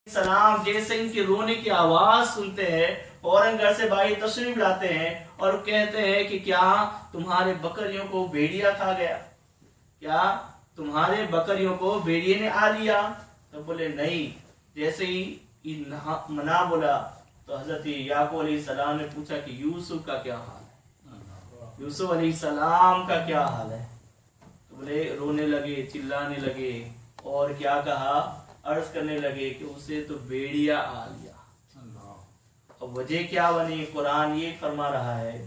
सलाम जैसे इनके रोने की आवाज सुनते हैं फौरन घर से भाई तशरीफ लाते हैं और कहते हैं कि क्या तुम्हारे बकरियों को भेड़िया खा गया, क्या तुम्हारे बकरियों को भेड़िए ने आ लिया। तो बोले नहीं। जैसे ही मना बोला तो हजरत याकूब अलैहिस्सलाम ने पूछा कि यूसुफ का क्या हाल है, यूसुफ अलैहिस्सलाम का क्या हाल है। तो बोले रोने लगे, चिल्लाने लगे और क्या कहा, अर्ज करने लगे कि उसे तो भेड़िया आ लिया। अब वजह क्या बनी, कुरान ये फरमा रहा है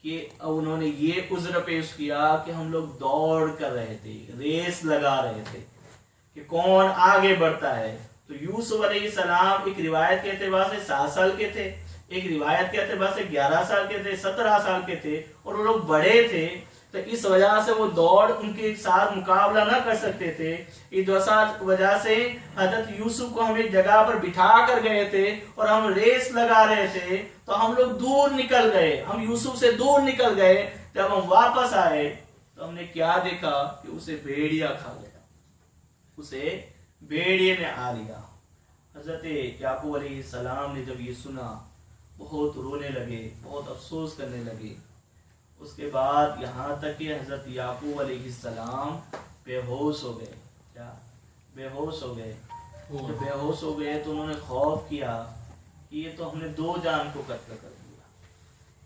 कि अब उन्होंने ये उज्र पेश किया कि हम लोग दौड़ कर रहे थे, रेस लगा रहे थे कि कौन आगे बढ़ता है। तो यूसुफ अलैहिस्सलाम एक रिवायत के एतबार से 7 साल के थे, एक रिवायत के एतबार से 11 साल के थे, 17 साल के थे और वो लोग बड़े थे। तो इस वजह से वो दौड़ उनके साथ मुकाबला ना कर सकते थे। इस वजह से हजरत यूसुफ को हम एक जगह पर बिठा कर गए थे और हम रेस लगा रहे थे। तो हम लोग दूर निकल गए, हम यूसुफ से दूर निकल गए। जब हम वापस आए तो हमने क्या देखा कि उसे भेड़िया खा गया, उसे भेड़िए ने आ लिया। हजरत याकूब अलैहिस्सलाम ने जब ये सुना बहुत रोने लगे, बहुत अफसोस करने लगे। उसके बाद यहाँ तक कि हजरत याकूब अलैहिस्सलाम बेहोश हो गए। क्या बेहोश हो गए? जब बेहोश हो गए तो उन्होंने खौफ किया कि ये तो हमने 2 जान को कत्ल कर दिया,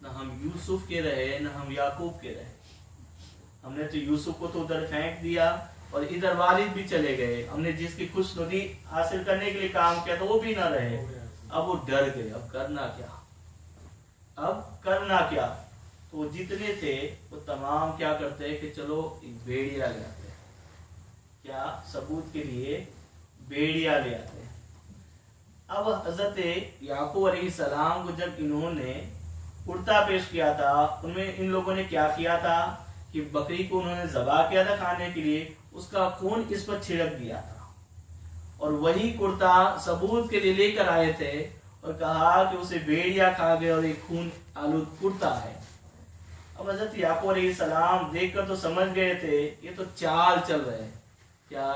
न हम यूसुफ के रहे न हम याकूब के रहे। हमने तो यूसुफ को तो उधर फेंक दिया और इधर वालिद भी चले गए। हमने जिसकी खुशनुदी हासिल करने के लिए काम किया तो वो भी ना रहे। अब वो डर गए, अब करना क्या, अब करना क्या। तो जितने थे वो तमाम क्या करते हैं कि चलो एक भेड़िया ले आते हैं, क्या सबूत के लिए भेड़िया ले आते हैं। अब हजरत याकूब अलैहिस्सलाम को जब इन्होंने कुर्ता पेश किया था, उनमें इन लोगों ने क्या किया था कि बकरी को उन्होंने ज़बा किया था खाने के लिए, उसका खून इस पर छिड़क दिया था और वही कुर्ता सबूत के लिए लेकर आए थे और कहा कि उसे भेड़िया खा गए और एक खून आलूद कुर्ता है। अब हजरत याकूब अलैहिस्सलाम देखकर तो समझ गए थे ये तो चाल चल रहे हैं क्या।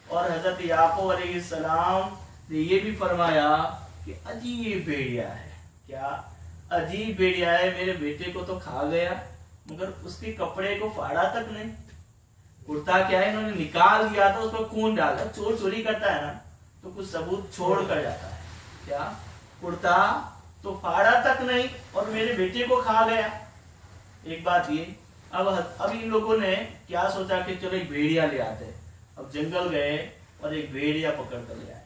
और हजरत याकूब अलैहिस्सलाम ने ये भी फरमाया कि अजीब भेड़िया है, क्या अजीब भेड़िया है, मेरे बेटे को तो खा गया मगर उसके कपड़े को फाड़ा तक नहीं। कुर्ता क्या है, इन्होंने निकाल दिया था, उसमें खून डाला। चोर चोरी करता है ना तो कुछ सबूत छोड़ कर जाता है, क्या कुर्ता तो फाड़ा तक नहीं और मेरे बेटे को खा गया। एक बात ये, अब इन लोगों ने क्या सोचा कि चलो एक भेड़िया ले आते। अब जंगल गए और एक भेड़िया पकड़ कर ले आए।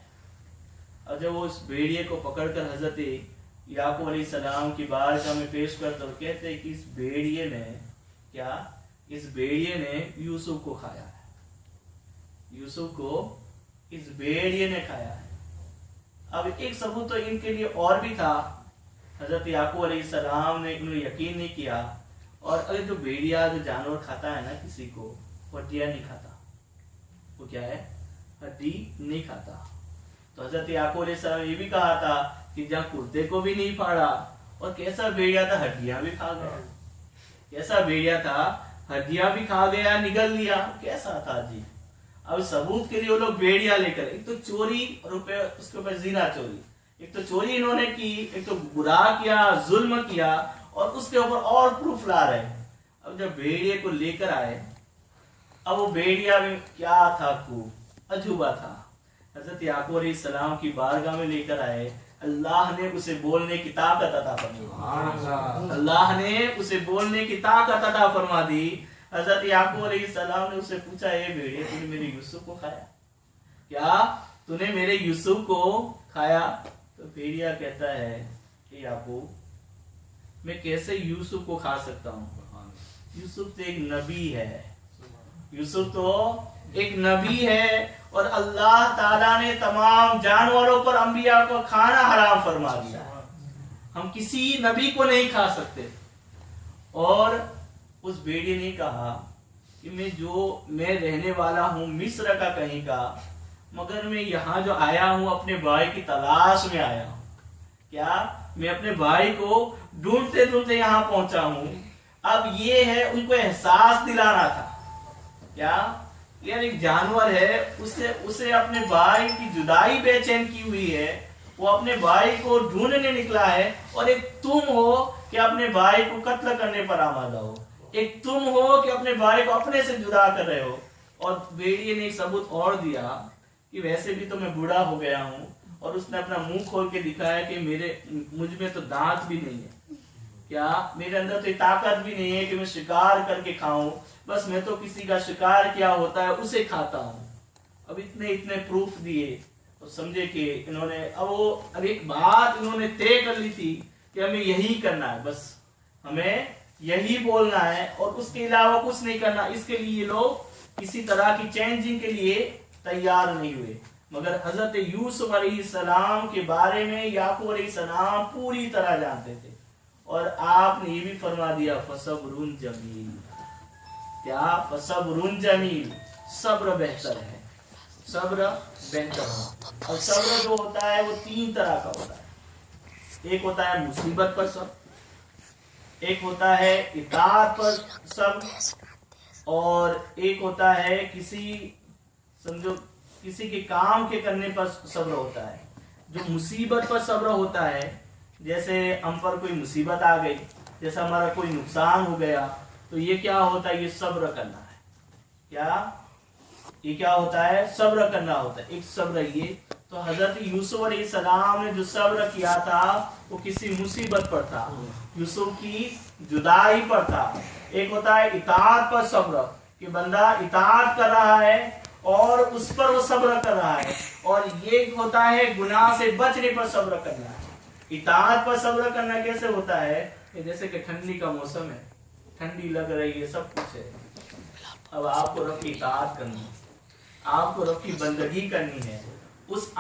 और जब वो उस भेड़िए को पकड़कर हजरत याकूब अलैहिस्सलाम की बारगाह में पेश करते तो कहते कि इस भेड़िए ने क्या, इस भेड़िए ने यूसुफ को खाया है, यूसुफ को इस भेड़िए ने खाया है। अब एक सबूत तो इनके लिए और भी था। हजरत याकूब अलैहिस्सलाम ने इन्हें यकीन नहीं किया। और अगर जो भेड़िया जो जानवर खाता है ना किसी को, वो हड्डियां नहीं खाता, वो क्या है, हड्डी नहीं खाता। तो हजरत याकूब अलैहिस्सलाम ये भी कहा था कि जहाँ कुर्ते को भी नहीं फाड़ा और कैसा भेड़िया था, हड्डियां भी खा गया। कैसा भेड़िया था, हड्डियां भी खा गया, निगल लिया, कैसा था जी। अब सबूत के लिए वो लोग भेड़िया लेकर, एक तो चोरी और उसके ऊपर जिना चोरी, एक तो चोरी इन्होंने की, एक तो बुरा किया, जुल्म किया और उसके ऊपर और प्रूफ ला रहे हैं। अब जब भेड़िए को लेकर आए, अब वो भेड़िया में क्या था, खूब अजूबा था। हजरत याकूब अलैहिस्सलाम की बारगाह में लेकर आए। अल्लाह ने उसे बोलने की ताकत अता फरमा, अल्लाह ने उसे बोलने की ताकत अता फरमा दी। हजरत याकूब अलैहिस्सलाम ने उसे पूछा, ये भेड़िए तूने मेरे यूसुफ को खाया, क्या तूने मेरे यूसुफ को खाया? तो भेड़िया कहता है कि याकूब मैं कैसे यूसुफ को खा सकता हूँ, यूसुफ तो एक नबी है, यूसुफ तो एक नबी है और अल्लाह ताला ने तमाम जानवरों पर अंबिया को खाना हराम फरमा दिया, हम किसी नबी को नहीं खा सकते। और उस भेड़िए ने कहा कि मैं रहने वाला हूँ मिस्र का कहीं का, मगर मैं यहाँ जो आया हूँ अपने भाई की तलाश में आया हूँ, क्या मैं अपने भाई को ढूंढते ढूंढते यहाँ पहुंचा हूँ। अब ये है उनको एहसास दिलाना था, क्या लेकिन एक जानवर है, उसे अपने भाई की जुदाई बेचैन की हुई है, वो अपने भाई को ढूंढने निकला है, और एक तुम हो कि अपने भाई को कत्ल करने पर आमादा हो, एक तुम हो कि अपने भाई को अपने से जुदा कर रहे हो। और भेड़िए ने एक सबूत और दिया कि वैसे भी तो मैं बूढ़ा हो गया हूँ, और उसने अपना मुंह खोल के दिखाया कि मुझ में तो दांत भी नहीं है, क्या मेरे अंदर तो ताकत भी नहीं है कि मैं शिकार करके खाऊं, बस मैं तो किसी का शिकार किया होता है उसे खाता हूं। अब इतने इतने प्रूफ दिए तो समझे कि इन्होंने अब एक बात इन्होंने तय कर ली थी कि हमें यही करना है, बस हमें यही बोलना है और उसके अलावा कुछ नहीं करना। इसके लिए लोग किसी तरह की चेंजिंग के लिए तैयार नहीं हुए। मगर हजरत यूसुफ अलैहिस्सलाम के बारे में याकूब अलैहिस्सलाम पूरी तरह जानते थे, और आपने ये भी फरमा दिया फसब्रुन जमील। क्या? फसब्रुन जमील, सब्र बेहतर है, सब्र बेहतर है। और सब्र जो होता है वो 3 तरह का होता है। एक होता है मुसीबत पर सब्र, एक होता है इताअत पर सब्र, और एक होता है किसी के काम के करने पर सब्र होता है। जो मुसीबत पर सब्र होता है, जैसे हम पर कोई मुसीबत आ गई, जैसे हमारा कोई नुकसान हो गया, तो ये क्या होता है? ये सब्र करना है। क्या ये क्या होता है? सब्र करना होता है। एक सब्र ये तो हजरत यूसुफ अलैहिस्सलाम ने जो सब्र किया था वो किसी मुसीबत पर था, यूसुफ की जुदाई पर था। एक होता है इताअत पर सब्र, कि बंदा इताअत कर रहा है और उस पर वो सब्र कर रहा है, और ये होता है गुनाह से बचने पर सब्र करना है। इताअत पर सब्र करना कैसे होता है? जैसे कि ठंडी का मौसम है, ठंडी लग रही है, सब कुछ है, अब आपको रब की इताअत करनी है, आपको रब की बंदगी करनी है, उस